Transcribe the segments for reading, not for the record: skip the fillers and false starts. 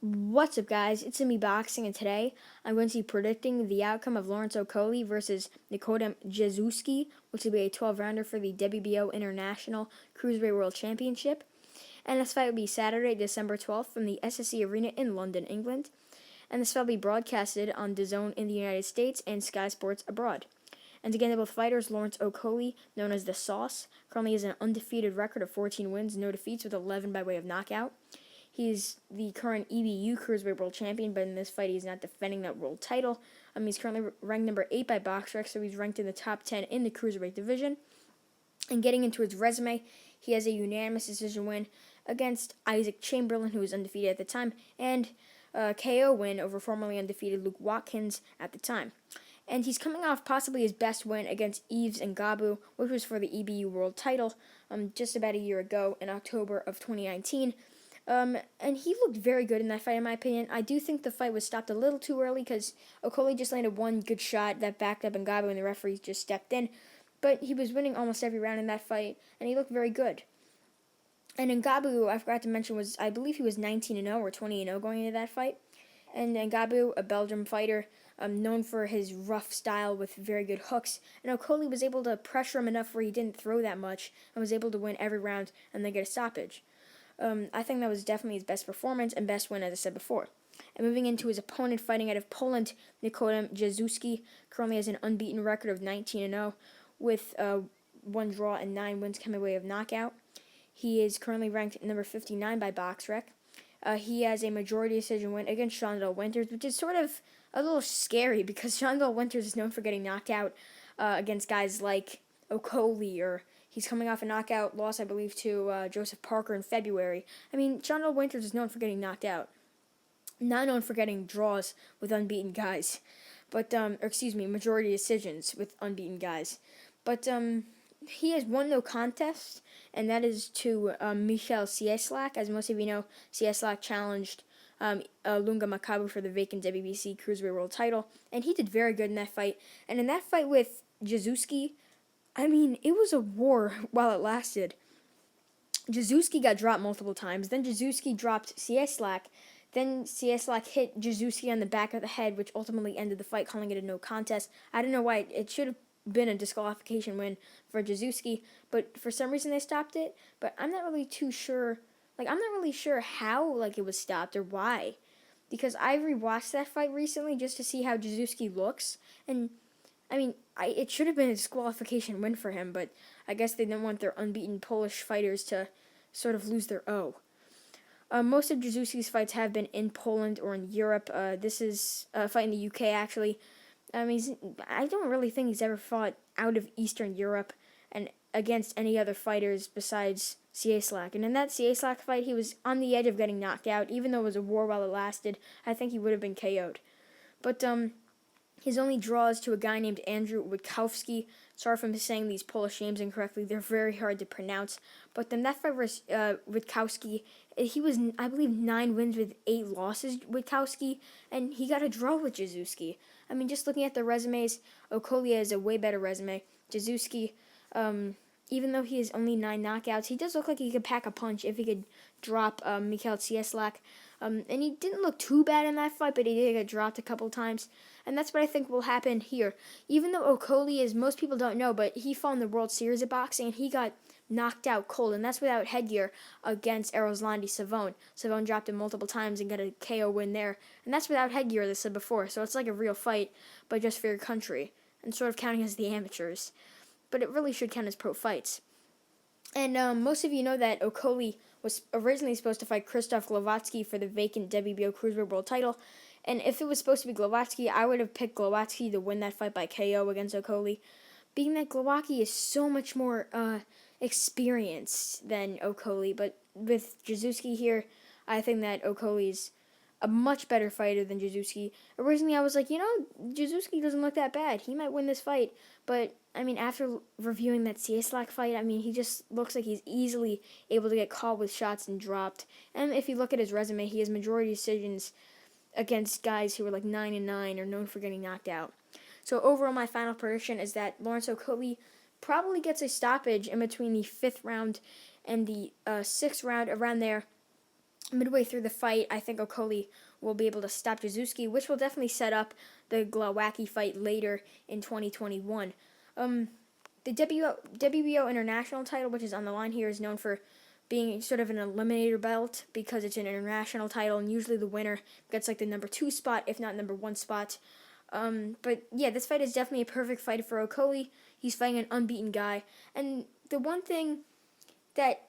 What's up, guys? It's me Boxing, and today I'm going to be predicting the outcome of Lawrence Okolie versus Nikodem Jezewski, which will be a 12-rounder for the WBO International Cruiserweight World Championship. And this fight will be Saturday, December 12th from the SSE Arena in London, England. And this fight will be broadcasted on DAZN in the United States and Sky Sports abroad. And again, both fighters, Lawrence Okolie, known as the Sauce, currently has an undefeated record of 14 wins, no defeats, with 11 by way of knockout. He's the current EBU Cruiserweight World Champion, but in this fight, he's not defending that world title. He's currently ranked number 8 by BoxRec, so he's ranked in the top 10 in the Cruiserweight division. And getting into his resume, he has a unanimous decision win against Isaac Chamberlain, who was undefeated at the time, and a KO win over formerly undefeated Luke Watkins at the time. And he's coming off possibly his best win against Yves Ngabu, which was for the EBU world title just about a year ago in October of 2019. And he looked very good in that fight, in my opinion. I do think the fight was stopped a little too early because Okolie just landed one good shot that backed up Ngabu and the referee just stepped in. But he was winning almost every round in that fight, and he looked very good. And Ngabu, I forgot to mention, I believe he was 19-0 or 20-0 going into that fight. And Ngabu, a Belgium fighter, known for his rough style with very good hooks. And Okolie was able to pressure him enough where he didn't throw that much and was able to win every round and then get a stoppage. I think that was definitely his best performance and best win, as I said before. And moving into his opponent, fighting out of Poland, Nikodem Jezewski currently has an unbeaten record of 19-0 with 1 draw and 9 wins coming away of knockout. He is currently ranked number 59 by BoxRec. He has a majority decision win against Shondell Winters, which is sort of a little scary because Shondell Winters is known for getting knocked out against guys like Okolie, or he's coming off a knockout loss, I believe, to Joseph Parker in February. I mean, Shondell Winters is known for getting knocked out, not known for getting draws with unbeaten guys, but majority decisions with unbeaten guys. But he has won no contest, and that is to Michal Cieslak. As most of you know, Cieslak challenged Lunga Makabu for the vacant WBC Cruiserweight World title, and he did very good in that fight. And in that fight with Jezewski, I mean, it was a war while it lasted. Jezewski got dropped multiple times. Then Jezewski dropped Cieslak. Then Cieslak hit Jezewski on the back of the head, which ultimately ended the fight, calling it a no contest. I don't know why. It should have been a disqualification win for Jezewski, but for some reason they stopped it. But I'm not really too sure. I'm not really sure how it was stopped or why, because I rewatched that fight recently just to see how Jezewski looks, and I mean, it should have been a disqualification win for him, but I guess they didn't want their unbeaten Polish fighters to sort of lose their O. Most of Jezewski's fights have been in Poland or in Europe. This is a fight in the UK, actually. I don't really think he's ever fought out of Eastern Europe and against any other fighters besides Cieslak. And in that Cieslak fight, he was on the edge of getting knocked out. Even though it was a war while it lasted, I think he would have been KO'd. But his only draw is to a guy named Andrew Witkowski. Sorry if I'm saying these Polish names incorrectly. They're very hard to pronounce. But then that fight versus Witkowski, he was, I believe, 9 wins with 8 losses, Witkowski, and he got a draw with Jezewski. I mean, just looking at the resumes, Okolie has a way better resume. Jezewski, even though he has only 9 knockouts, he does look like he could pack a punch if he could drop Michal Cieslak. And he didn't look too bad in that fight, but he did get dropped a couple times. And that's what I think will happen here. Even though Okolie is, most people don't know, but he fought in the World Series of Boxing, and he got knocked out cold, and that's without headgear against Eroslandi Savone. Savone dropped him multiple times and got a KO win there. And that's without headgear, as I said before. So it's like a real fight, but just for your country, and sort of counting as the amateurs. But it really should count as pro fights. And most of you know that Okolie was originally supposed to fight Krzysztof Glowacki for the vacant WBO Cruiserweight World title. And if it was supposed to be Glowacki, I would have picked Glowacki to win that fight by KO against Okolie, being that Glowacki is so much more experienced than Okolie. But with Jezewski here, I think that Okolie's a much better fighter than Jezewski. Originally, I was like, Jezewski doesn't look that bad. He might win this fight. But, I mean, after reviewing that Cieslak fight, I mean, he just looks like he's easily able to get caught with shots and dropped. And if you look at his resume, he has majority decisions against guys who were 9-9 or known for getting knocked out. So overall, my final prediction is that Lawrence Okolie probably gets a stoppage in between the 5th round and the 6th round, around there. midway through the fight, I think Okolie will be able to stop Jezewski, which will definitely set up the Glowacki fight later in 2021. The WBO International title, which is on the line here, is known for being sort of an eliminator belt because it's an international title, and usually the winner gets like the number 2 spot, if not number 1 spot. But yeah, this fight is definitely a perfect fight for Okolie. He's fighting an unbeaten guy, and the one thing that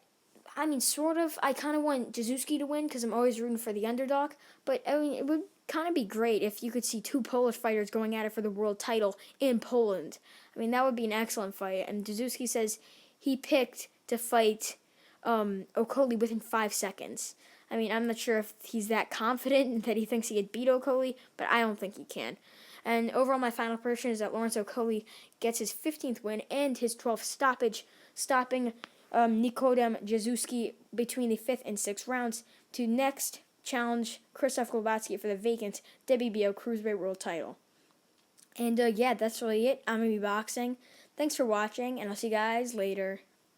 I kind of want Jezewski to win because I'm always rooting for the underdog. But it would kind of be great if you could see 2 Polish fighters going at it for the world title in Poland. That would be an excellent fight. And Jezewski says he picked to fight Okolie within 5 seconds. I'm not sure if he's that confident that he thinks he could beat Okolie, but I don't think he can. And overall, my final prediction is that Lawrence Okolie gets his 15th win and his 12th stoppage, stopping Nikodem Jezewski between the 5th and 6th rounds to next challenge Krzysztof Glowacki for the vacant WBO Cruiserweight World title. And yeah, that's really it. I'm going to be boxing. Thanks for watching, and I'll see you guys later.